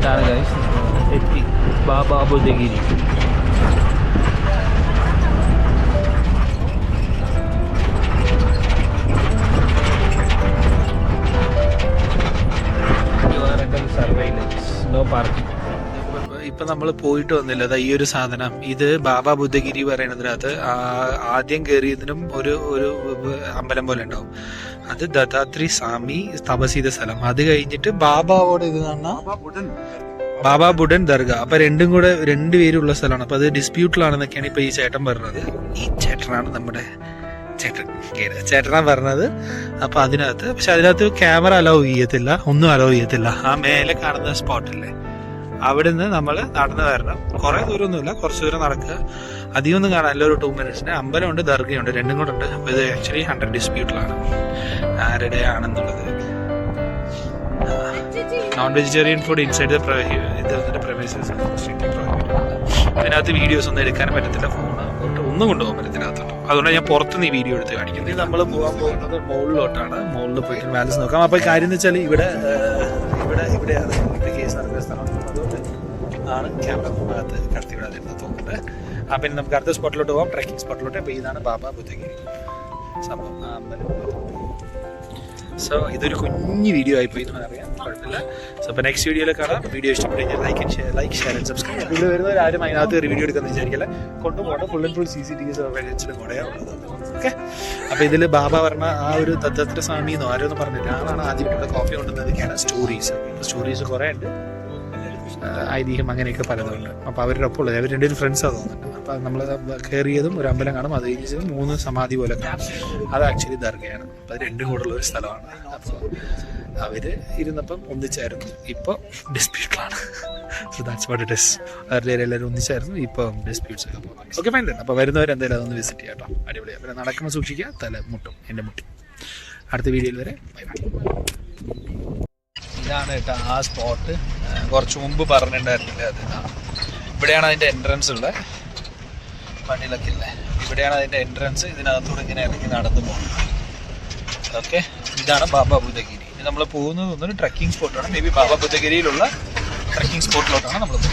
ഇതാണ് ഗൈസ് എത്തി Baba ബുദ്ധഗിരി. No parking. ഇപ്പം നമ്മൾ പോയിട്ട് വന്നില്ല. അതാ ഈ ഒരു സാധനം, ഇത് ബാബാ ബുദ്ധഗിരി പറയുന്നതിനകത്ത് ആദ്യം കയറിയതിനും ഒരു അമ്പലം പോലെ ഉണ്ടാവും. അത് ദത്താത്രി സ്വാമി തപസ് ചെയ്ത സ്ഥലം. അത് കഴിഞ്ഞിട്ട് ബാബാവോട് ഇത് ബാബാ ബുഡൻ ദർഗ. അപ്പൊ രണ്ടും കൂടെ രണ്ടുപേരുള്ള സ്ഥലമാണ്. അപ്പൊ അത് ഡിസ്പ്യൂട്ടിലാണെന്നൊക്കെയാണ് ഇപ്പൊ ഈ ചേട്ടൻ പറഞ്ഞത്. ഈ ചേട്ടനാണ് നമ്മുടെ ചേട്ടനാ പറഞ്ഞത്. അപ്പൊ അതിനകത്ത് പക്ഷെ അതിനകത്ത് ക്യാമറ അലോ ചെയ്യത്തില്ല, ഒന്നും അലോ ചെയ്യത്തില്ല. ആ മേലെ കാണുന്ന സ്പോട്ടില്ലേ, അവിടെ നിന്ന് നമ്മൾ നടന്നു വരണം. കുറെ ദൂരമൊന്നുമില്ല, കുറച്ച് ദൂരം നടക്കുക. അധികം ഒന്നും കാണാനില്ല, ഒരു 2 minutes. അമ്പലമുണ്ട്, ദർഗയുണ്ട്, രണ്ടും കൂടെ ഉണ്ട്. അപ്പൊ ഇത് ആക്ച്വലി 100 ഡിസ്പ്യൂട്ടിലാണ് ആരുടെ ആണെന്നുള്ളത്. നോൺ വെജിറ്റേറിയൻ ഫുഡ് ഇൻസൈഡ് ഇതിനകത്ത് വീഡിയോസ് ഒന്നും എടുക്കാനും പറ്റത്തില്ല, ഫോണ് ഒന്നും കൊണ്ടുപോകാൻ പറ്റത്തില്ല. അതുകൊണ്ടാണ് ഞാൻ പുറത്തുനിന്ന് ഈ വീഡിയോ എടുത്ത് കാണിക്കുന്നത്. ഇത് നമ്മൾ പോകാൻ പോകുന്നത് മുകളിലോട്ടാണ്. മുകളിൽ പോയിട്ട് ബാലൻസ് നോക്കാം. അപ്പോൾ കാര്യം എന്ന് വെച്ചാൽ ഇവിടെയാണ് കേസ് നടക്കുന്ന സ്ഥലം. അതുകൊണ്ട് ആണ് ക്യാമറ ഭാഗത്ത് കടത്തിവിടാതിരുന്നത് തോന്നുന്നത്. പിന്നെ നമുക്ക് അടുത്ത സ്പോട്ടിലോട്ട് പോകാം, ട്രക്കിംഗ് സ്പോട്ടിലോട്ട്. അപ്പോൾ ഇതാണ് ബാബാ ബുദ്ധഗിരി സംഭവം, ആ അമ്പലം. സോ ഇതൊരു കുഞ്ഞു വീഡിയോ ആയിപ്പോയി എന്ന് പറയാം, കുഴപ്പമില്ല. സോ അപ്പോൾ നെക്സ്റ്റ് വീഡിയോയിൽ കാണാം. വീഡിയോ ഇഷ്ടപ്പെട്ടു കഴിഞ്ഞാൽ ലൈക്ക്, ഷെയർ ആൻഡ് സബ്സ്ക്രൈബ്. ഇവിടെ വരുന്നവർ ആരും അതിനകത്ത് ഒരു വീഡിയോ എടുക്കാമെന്ന് വിചാരിക്കില്ല. കൊണ്ടുപോകണം. ഫുൾ ആൻഡ് ഫുൾ CCTVs വെച്ചിട്ട് കൂടെ ഉള്ളത്. ഓക്കെ. അപ്പോൾ ഇതിൽ ബാബ പറഞ്ഞ ആ ഒരു ദത്താത്ര സ്വാമി എന്നോ ആരോന്നും പറഞ്ഞില്ല, ആളാണ് ആദ്യം ഇവിടെ കോഫി കൊണ്ടുവന്നതൊക്കെയാണ് സ്റ്റോറീസ് കുറേ ഉണ്ട്, ഐതിഹ്യം അങ്ങനെയൊക്കെ പലതുണ്ട്. അപ്പോൾ അവരുടെ ഒപ്പം ഉള്ളത് അവർ രണ്ടുപേരും ഫ്രണ്ട്സാണ് തോന്നുന്നുണ്ട്. അപ്പോൾ നമ്മൾ കയറിയതും ഒരു അമ്പലം കാണും, അത് കഴിഞ്ഞതും 3 സമാധി പോലെ കാണും. അത് ആക്ച്വലി ദർഗയാണ്. അപ്പോൾ അത് രണ്ടും കൂടെ ഉള്ള ഒരു സ്ഥലമാണ്. അപ്പോൾ അവർ ഇരുന്നപ്പം ഒന്നിച്ചായിരുന്നു, ഇപ്പോൾ ഡിസ്പ്യൂട്ടിലാണ്. So that's what it is. അവരുടെ എല്ലാവരും ഒന്നിച്ചായിരുന്നു, ഇപ്പോൾ ഡിസ്പ്യൂട്ട്സ് ഒക്കെ പോകുന്നത്. Okay, fine. അപ്പോൾ വരുന്നവർ എന്തായാലും അതൊന്ന് വിസിറ്റ് ചെയ്യാം കേട്ടോ, അടിപൊളിയാണ്. പിന്നെ നടക്കുമ്പോൾ സൂക്ഷിക്കുക, തല മുട്ടും, എൻ്റെ മുട്ടി. അടുത്ത വീഡിയോയിൽ വരെ ബൈ ബൈ. ഇതാണ് കേട്ടോ ആ സ്പോട്ട്, കുറച്ച് മുമ്പ് പറഞ്ഞിട്ടുണ്ടായിരുന്നില്ല. അത് ഇവിടെയാണ് അതിൻ്റെ എൻട്രൻസ് ഉള്ളത്. വണ്ടിയിലൊക്കെ ഇല്ലേ, ഇവിടെയാണ് അതിൻ്റെ എൻട്രൻസ്. ഇതിനകത്തൂടെ ഇങ്ങനെ ഇറങ്ങി നടന്നു പോകുന്നത്. ഓക്കെ, ഇതാണ് ബാബാ ബുദ്ധഗിരി. ഇത് നമ്മൾ പോകുന്നത് ഒന്നൊരു ട്രക്കിംഗ് സ്പോട്ടാണ്. മേ ബി ബാബാ ബുദ്ധഗിരിയിലുള്ള ട്രക്കിംഗ് സ്പോട്ടിലോട്ടാണ് നമ്മൾ പോകുന്നത്.